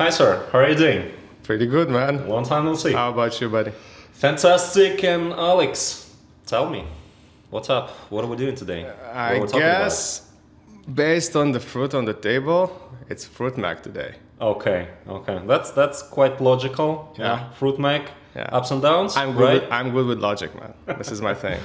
Hi, sir. How are you doing? Pretty good, man. Long time no see. How about you, buddy? Fantastic. And Alex, tell me, what's up? What are we doing today? I guess based on the fruit on the table, it's FruitMag today. Okay. That's quite logical. Yeah. FruitMag, Yeah. ups and downs. I'm good with logic, man. This is my thing.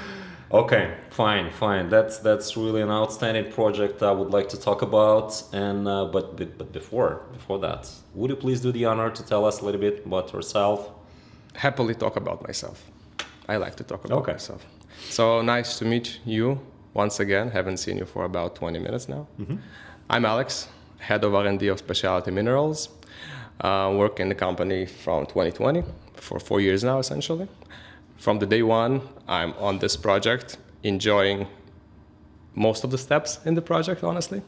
Okay, fine. That's really an outstanding project I would like to talk about. And but before that, would you please do the honor to tell us a little bit about yourself? Happily talk about myself. I like to talk about myself. So nice to meet you once again. Haven't seen you for about 20 minutes now. Mm-hmm. I'm Alex, head of R&D of Specialty Minerals. Work in the company from 2020 for 4 years now, essentially. From the day one, I'm on this project, enjoying most of the steps in the project, honestly.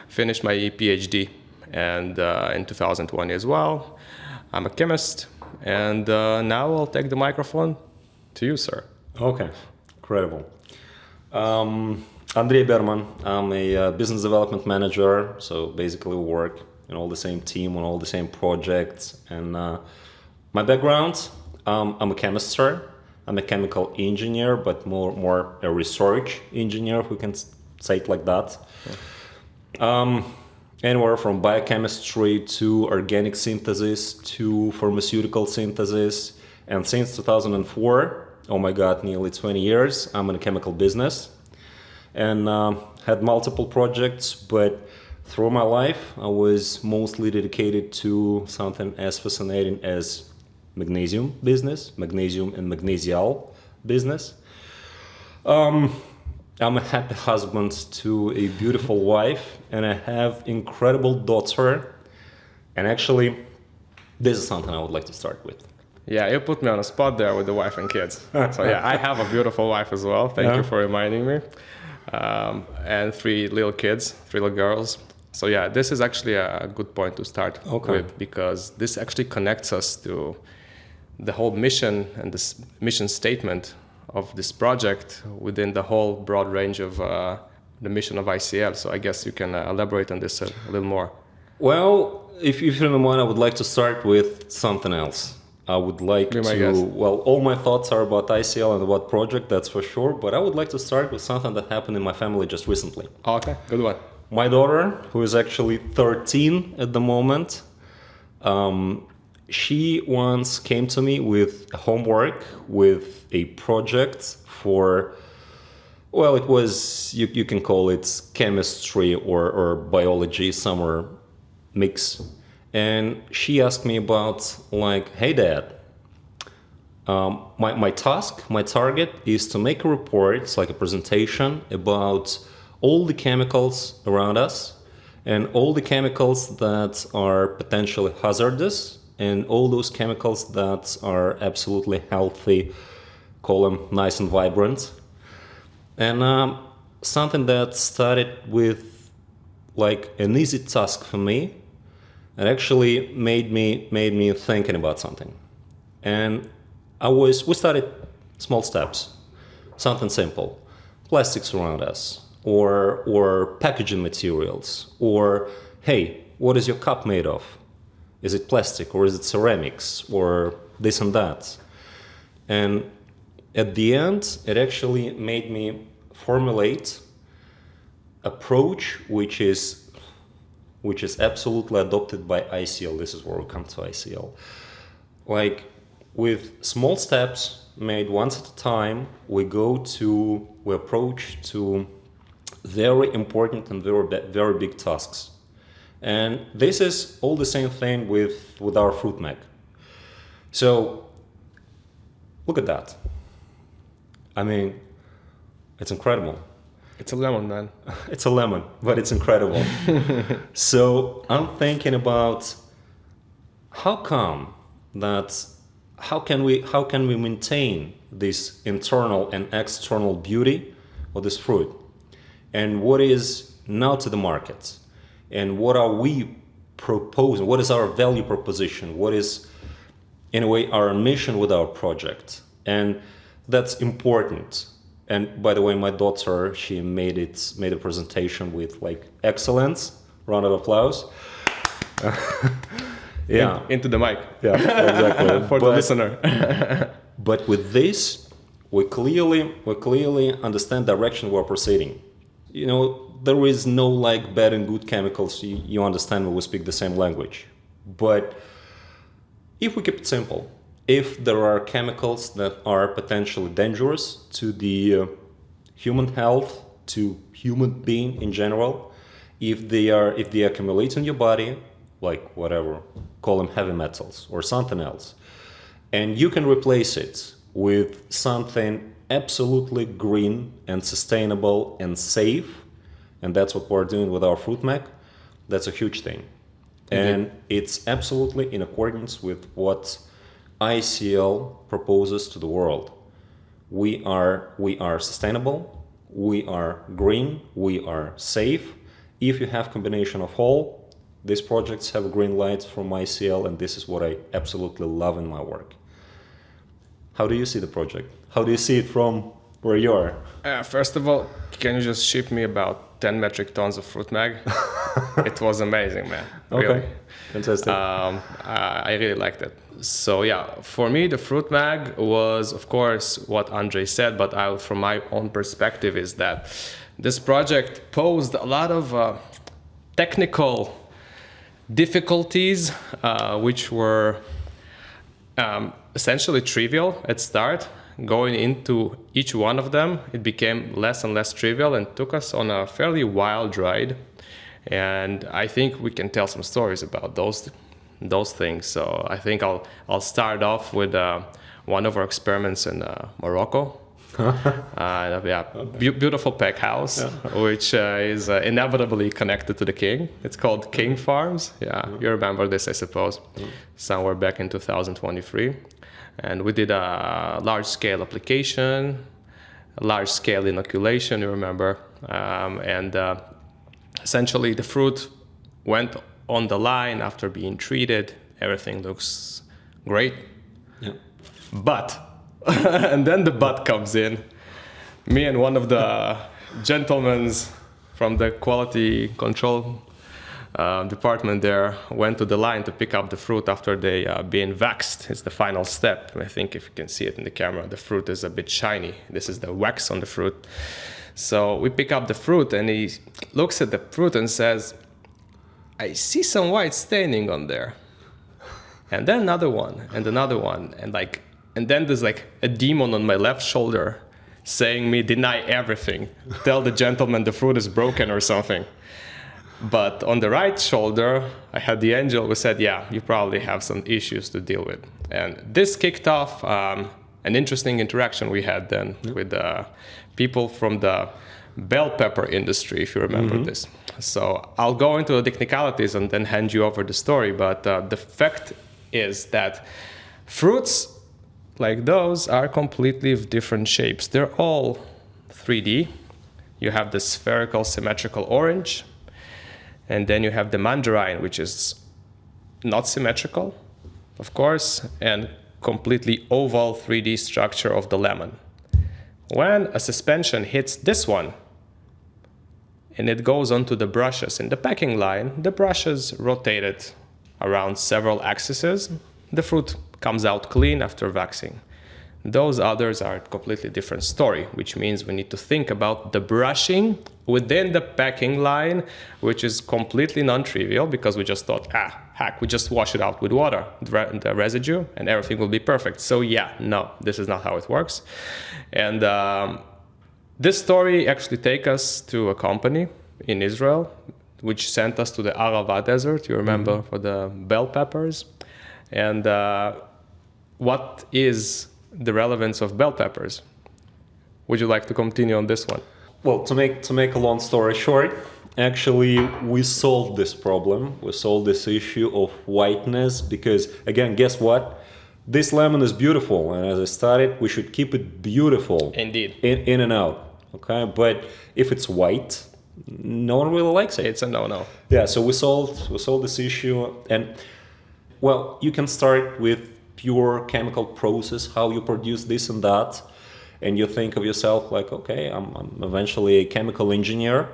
Finished my PhD and in 2020 as well. I'm a chemist, and now I'll take the microphone to you, sir. Okay, incredible. Andrey Berman, I'm a business development manager, so basically we work in all the same team on all the same projects. And my background, I'm a chemist, sir. I'm a chemical engineer, but more a research engineer, if we can say it like that. Anywhere from biochemistry to organic synthesis to pharmaceutical synthesis. And since 2004, oh my God, nearly 20 years, I'm in a chemical business. And had multiple projects, but through my life, I was mostly dedicated to something as fascinating as magnesium business, magnesium and magnesial business. I'm a happy husband to a beautiful wife, and I have incredible daughter. And actually, this is something I would like to start with. Yeah, you put me on a spot there with the wife and kids. So yeah, I have a beautiful wife as well. Thank you for reminding me. And 3 little kids, 3 little girls. So yeah, this is actually a good point to start with, because this actually connects us to the whole mission and this mission statement of this project within the whole broad range of the mission of ICL. So I guess you can elaborate on this a little more. Well, if you don't mind, I would like to start with something else. I would like well, all my thoughts are about ICL and about project, that's for sure, but I would like to start with something that happened in my family just recently. Okay, good one. My daughter, who is actually 13 at the moment, she once came to me with homework, with a project for, well, it was, you can call it chemistry or biology, somewhere mix. And she asked me about, like, hey, Dad, my task, my target is to make a report, it's like a presentation about all the chemicals around us and all the chemicals that are potentially hazardous and all those chemicals that are absolutely healthy, call them nice and vibrant. And something that started with like an easy task for me, it actually made me thinking about something. And we started small steps, something simple, plastics around us, or packaging materials, or hey, what is your cup made of? Is it plastic or is it ceramics or this and that? And at the end, it actually made me formulate approach which is absolutely adopted by ICL. This is where we come to ICL. Like with small steps made once at a time, we approach to very important and very big tasks. And this is all the same thing with our FruitMag. So look at that. I mean, it's incredible. It's a lemon, man. It's a lemon, but it's incredible. So I'm thinking about how can we maintain this internal and external beauty of this fruit, and what is now to the market, and what are we proposing? What is our value proposition? What is, in a way, our mission with our project? And that's important. And by the way, my daughter, she made a presentation with like excellence. Round of applause. into the mic. Yeah, exactly. For the listener. But with this, we clearly understand direction we're proceeding. You know, there is no like bad and good chemicals. You understand when we speak the same language. But if we keep it simple, if there are chemicals that are potentially dangerous to the human health, to human being in general, if they accumulate in your body, like whatever, call them heavy metals or something else, and you can replace it with something absolutely green and sustainable and safe, and that's what we're doing with our FruitMag, that's a huge thing. And it's absolutely in accordance with what ICL proposes to the world. We are sustainable, we are green, we are safe. If you have combination of all, these projects have green lights from ICL, and this is what I absolutely love in my work. How do you see the project? How do you see it from where you are? First of all, can you just ship me about 10 metric tons of FruitMag? It was amazing, man. Okay, really. Fantastic. I really liked it. So yeah, for me, the FruitMag was, of course, what Andrey said, but from my own perspective is that this project posed a lot of technical difficulties, which were essentially trivial at start. Going into each one of them, it became less and less trivial and took us on a fairly wild ride. And I think we can tell some stories about those things. So I think I'll start off with one of our experiments in Morocco. Beautiful pack house, which is inevitably connected to the king. It's called King Farms. You remember this, I suppose, somewhere back in 2023. And we did a large-scale application, a large-scale inoculation, you remember. Essentially, the fruit went on the line after being treated. Everything looks great. Yeah. But, and then the but comes in. Me and one of the gentlemen from the quality control department there went to the line to pick up the fruit after they being waxed. It's the final step. I think if you can see it in the camera, the fruit is a bit shiny. This is the wax on the fruit. So we pick up the fruit and he looks at the fruit and says, I see some white staining on there. And then another one and another one. And then there's like a demon on my left shoulder saying me deny everything. Tell the gentleman the fruit is broken or something. But on the right shoulder, I had the angel who said, yeah, you probably have some issues to deal with. And this kicked off an interesting interaction we had then with people from the bell pepper industry, if you remember this. So I'll go into the technicalities and then hand you over the story. But the fact is that fruits like those are completely of different shapes. They're all 3D. You have the spherical symmetrical orange. And then you have the mandarin, which is not symmetrical, of course, and completely oval 3D structure of the lemon. When a suspension hits this one, and it goes onto the brushes in the packing line, the brushes rotated around several axes. The fruit comes out clean after waxing. Those others are a completely different story, which means we need to think about the brushing within the packing line, which is completely non-trivial because we just thought, heck, we just wash it out with water, the residue, and everything will be perfect. So yeah, no, this is not how it works. And this story actually takes us to a company in Israel, which sent us to the Arava Desert, you remember, for the bell peppers. And what is the relevance of bell peppers? Would you like to continue on this one? Well, to make a long story short, actually we solved this problem. We solved this issue of whiteness because, again, guess what? This lemon is beautiful, and as I started, we should keep it beautiful. Indeed. In and out, okay? But if it's white, no one really likes it. It's a no-no. Yeah, so we solved this issue, and well, you can start with pure chemical process, how you produce this and that, and you think of yourself like, okay, I'm eventually a chemical engineer,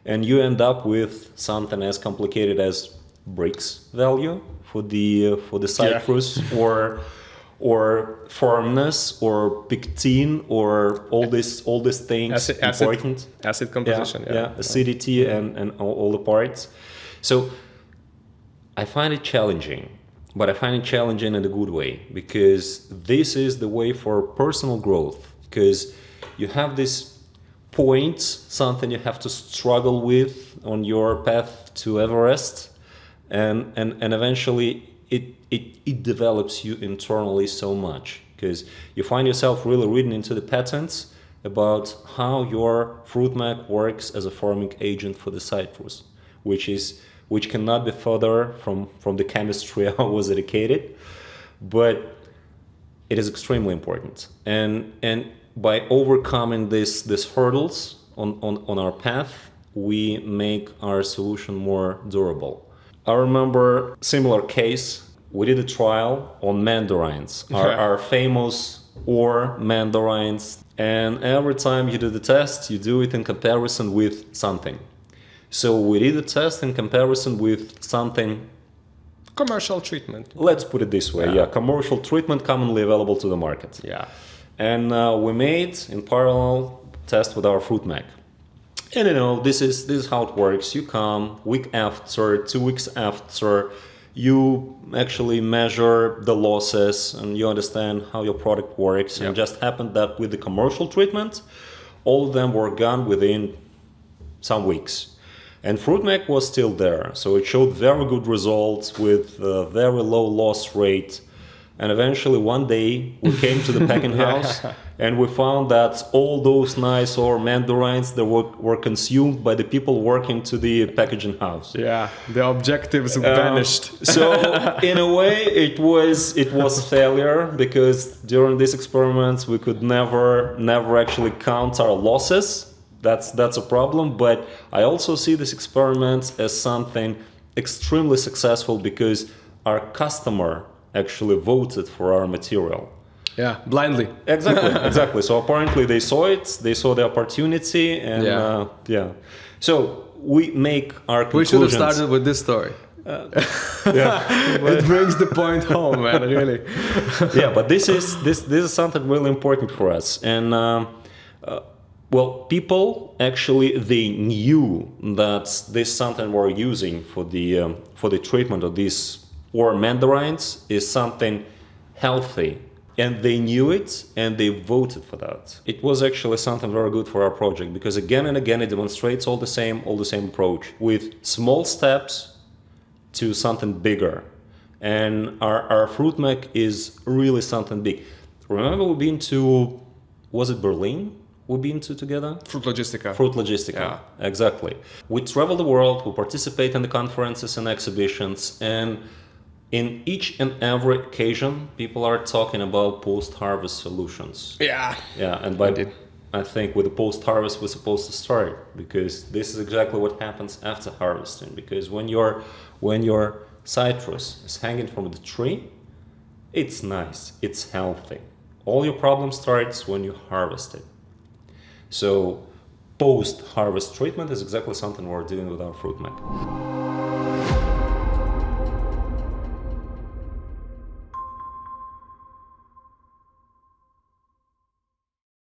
and you end up with something as complicated as Brix value for the citrus, or Firmness, or Pectin, or all these things important. Acid composition, acidity and all the parts. So I find it challenging, but I find it challenging in a good way, because this is the way for personal growth, because you have this point, something you have to struggle with on your path to Everest, and eventually it develops you internally so much, because you find yourself really reading into the patents about how your FruitMag works as a forming agent for the citrus, which cannot be further from the chemistry I was educated, but it is extremely important. And by overcoming these hurdles on our path, we make our solution more durable. I remember a similar case. We did a trial on mandarins, our famous ore mandarins, and every time you do the test, you do it in comparison with something. So we did a test in comparison with something. Commercial treatment. Let's put it this way, commercial treatment commonly available to the market. Yeah. And we made in parallel test with our FruitMag. And this is how it works. You come week after, 2 weeks after, you actually measure the losses and you understand how your product works. Yep. And it just happened that with the commercial treatment, all of them were gone within some weeks. And FruitMag was still there, so it showed very good results with a very low loss rate. And eventually one day we came to the packing house and we found that all those nice ore mandarins that were consumed by the people working to the packaging house. Yeah, the objectives vanished. So in a way it was failure, because during these experiments we could never actually count our losses. That's a problem. But I also see this experiment as something extremely successful, because our customer actually voted for our material. Yeah, blindly. Exactly. So apparently they saw it, they saw the opportunity, and So we make our conclusions. We should have started with this story. It brings the point home, man. Really. Yeah, but this is something really important for us, and people actually, they knew that this is something we're using for the treatment of these ore mandarins is something healthy, and they knew it and they voted for that. It was actually something very good for our project, because again and again it demonstrates all the same approach, with small steps to something bigger. And our FruitMag is really something big. Remember, we've been to, was it Berlin? We've been to together? Fruit Logistica. Fruit Logistica, exactly. We travel the world, we participate in the conferences and exhibitions, and in each and every occasion, people are talking about post-harvest solutions. Yeah. And I think with the post-harvest we're supposed to start, because this is exactly what happens after harvesting. Because when your citrus is hanging from the tree, it's nice, it's healthy. All your problem starts when you harvest it. So post-harvest treatment is exactly something we're doing with our FruitMag.